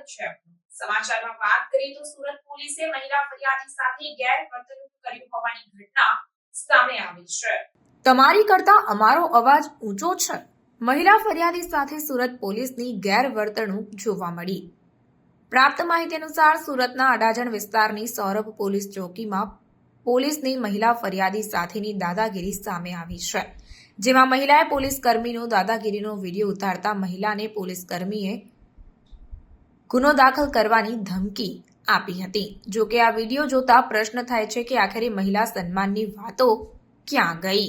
સ્વાગત છે આપનું। સમાચારમાં વાત કરીએ તો સુરત પોલીસે મહિલા ફરિયાદી સાથે ગેરવર્તણૂક કર્યું હોવાની ઘટના સામે આવી છે। તમારી કરતા અમારો અવાજ ઊંચો છે। મહિલા ફરિયાદી સાથે સુરત પોલીસની ગેરવર્તણૂક જોવા મળી। પ્રાપ્ત માહિતી અનુસાર સુરતના અડાજણ વિસ્તારની સૌરભ પોલીસ ચોકીમાં પોલીસની મહિલા ફરિયાદી સાથેની દાદાગીરી સામે આવી છે, જેમાં મહિલાએ પોલીસ કર્મીનો દાદાગીરીનો વિડીયો ઉતારતા મહિલાને પોલીસ કર્મીએ ગુનો દાખલ કરવાની ધમકી આપી હતી। જો કે આ વિડીયો જોતા પ્રશ્ન થાય છે કે આખરે મહિલા સન્માનની વાતો ક્યાં ગઈ।